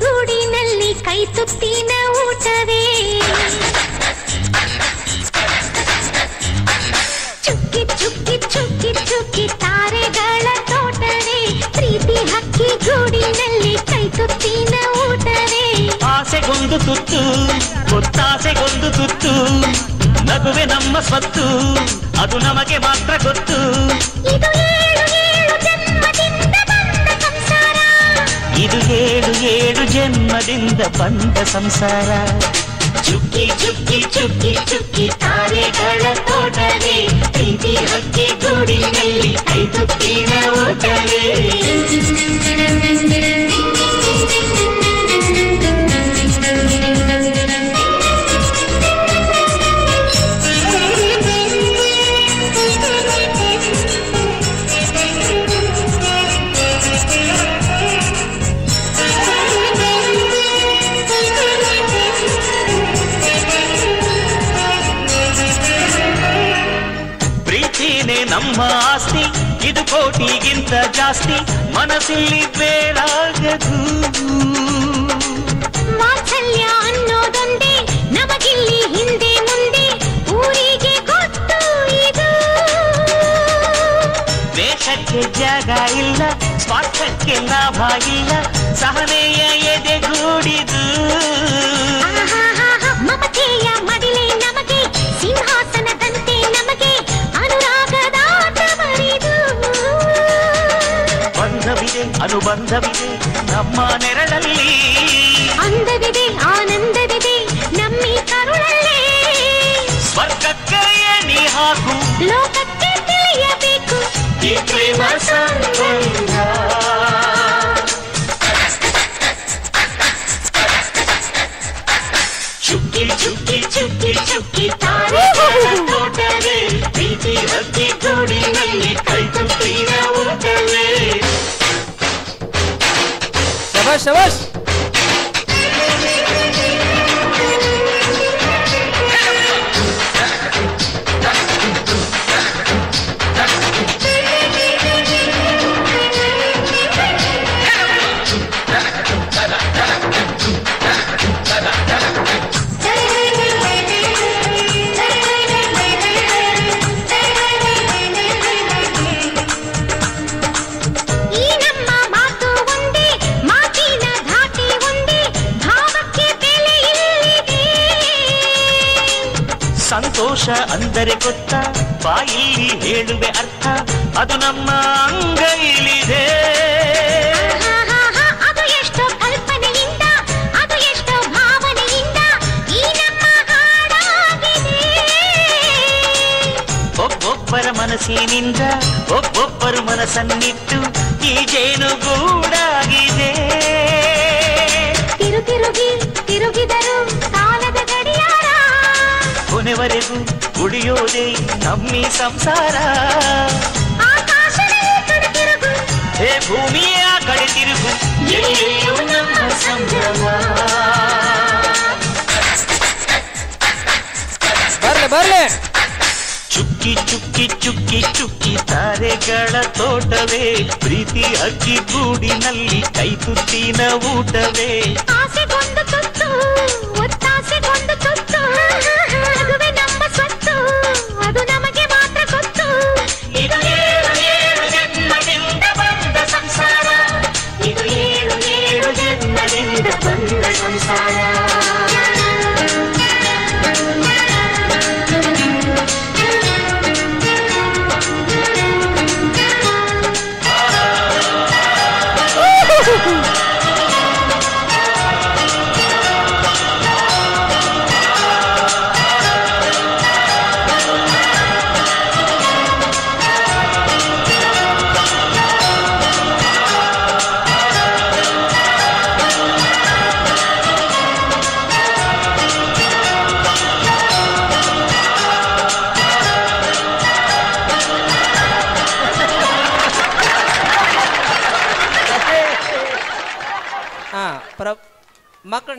ಗೂಡಿನಲ್ಲಿ ಕೈ ತುತ್ತಿನ ಊಟವೇ ಚುಕ್ಕಿ ಚುಕ್ಕಿ ಚುಕ್ಕಿ ಚುಕ್ಕಿ ತಾರೆಗಳ ತೋಟವೇ ಪ್ರೀತಿ ಹಕ್ಕಿ ಗೂಡಿನಲ್ಲಿ ಕೈ ತುತ್ತಿನ ಊಟವೇ ಆಸೆಗೊಂದು ತುತ್ತು ಗೊತ್ತಾಸೆಗೊಂದು ತುತ್ತು ನಗುವೆ ನಮ್ಮ ಸ್ವತ್ತು ಅದು ನಮಗೆ ಮಾತ್ರ ಗೊತ್ತು ಇದು ಏಳು ಏಳು ಜನ್ಮದಿಂದ ಬಂದ ಸಂಸಾರ ಇದು ಏಳು ಏಳು ಜನ್ಮದಿಂದ ಬಂದ ಸಂಸಾರ ಚುಕ್ಕಿ ಚುಕ್ಕಿ ಚುಕ್ಕಿ ಚುಕ್ಕಿ ತಾರೆಗಳ ತೋಟವೇ ಪ್ರೀತಿ ಹಕ್ಕಿ ಗೂಡಿನಲ್ಲಿ ಕೈ ತುತ್ತಿನ ಊಟವೇ ನಮ್ಮ ಆಸ್ತಿ ಇದು ಕೋಟಿಗಿಂತ ಜಾಸ್ತಿ ಮನಸ್ಸಲ್ಲಿ ಬೇರಾಗದು ವಾತ್ಸಲ್ಯ ಅನ್ನೋದೊಂದೇ ನಮಗಿಲ್ಲಿ ಹಿಂದೆ ಮುಂದೆ ಊರಿಗೆ ಗೊತ್ತು ಇದು ವೇಷಕ್ಕೆ ಜಾಗ ಇಲ್ಲ ಸ್ವಾರ್ಥಕ್ಕೆ ಲಾಭ ಇಲ್ಲ ಸಹನೆಯ ಎದೆಗೂಡಿದು ಮಮತೆಯ ಮಡಿಲೆ ನಮಗೆ ಸಿಂಹಾಸನದಂತೆ ನಮಗೆ ಅನುಬಂಧವಿದೆ ನಮ್ಮ ನೆರಳಲ್ಲಿ ಅಂದವಿದೆ ಆನಂದವಿದೆ ನಮ್ಮಿ ಕರುಳಲ್ಲೇ ಸ್ವರ್ಗಕ್ಕೆ ಎಣಿ ಹಾಕು ಲೋಕಕ್ಕೆ ತಿಳಿಯಬೇಕು ಈ ಪ್ರೇಮ ಸಂಬಂಧ ಚುಕ್ಕಿ ಚುಕ್ಕಿ ಚುಕ್ಕಿ ಚುಕ್ಕಿ ತಾರೆಗಳ ತೋಟವೇ ಪ್ರೀತಿ ಹಕ್ಕಿ ಗೂಡಿನಲ್ಲಿ ಕೈ ತುತ್ತಿನ ಊಟವೇ ಶಬಾಷ್ ಸಂತೋಷ ಅಂದರೆ ಗೊತ್ತ ಬಾಯಲ್ಲಿ ಹೇಳುವೆ ಅರ್ಥ ಅದು ನಮ್ಮ ಅಂಗೈಲಿದೆ ಅದು ಎಷ್ಟೋ ಕಲ್ಪನೆಯಿಂದ ಅದು ಎಷ್ಟೋ ಭಾವನೆಯಿಂದ ಈ ನಮ್ಮ ಹಾಡಾಗಿದೆ ಒಬ್ಬೊಬ್ಬರ ಮನಸ್ಸಿನಿಂದ ಒಬ್ಬೊಬ್ಬರು ಮನಸ್ಸನ್ನಿಟ್ಟು ಈ ಜೇನುಗೂಡಾಗಿದೆ ತಿರುಗಿ ತಿರುಗಿದರು ಕಾಲದ ಗಡಿಯಾರ ಕೊನೆವರೆಗೂ ಉಳಿಯೋದೇ ನಮ್ಮಿ ಸಂಸಾರ ಆಕಾಶದಲ್ಲಿ ಕಡೆತಿರುಗು ಹೇ ಭೂಮಿಯ ಕಡೆ ತಿರುಗು ಎಲ್ಲೆಲ್ಲೂ ನಮ್ಮ ಸಂಭ್ರಮ ಬರ್ಲೆ ಚುಕ್ಕಿ ಚುಕ್ಕಿ ಚುಕ್ಕಿ ಚುಕ್ಕಿ ತಾರೆಗಳ ತೋಟವೇ ಪ್ರೀತಿ ಹಕ್ಕಿ ಗೂಡಿನಲ್ಲಿ ಕೈ ತುತ್ತಿನ ಊಟವೇ ಆಸೆಗೊಂದು ತುತ್ತು ಒತ್ತಾಸೆಗೊಂದು ತುತ್ತು ನಗುವೆ ನಮ್ಮ ಸ್ವತ್ತು ಅದು ನಮಗೆ ಮಾತ್ರ ಗೊತ್ತು ಇದು ಏಳು ಏಳು ಜನ್ಮದಿಂದ ಬಂದ ಸಂಸಾರ ಇದು ಏಳು ಏಳು ಜನ್ಮದಿಂದ ಬಂದ ಸಂಸಾರ ಮಕ್ಕಳು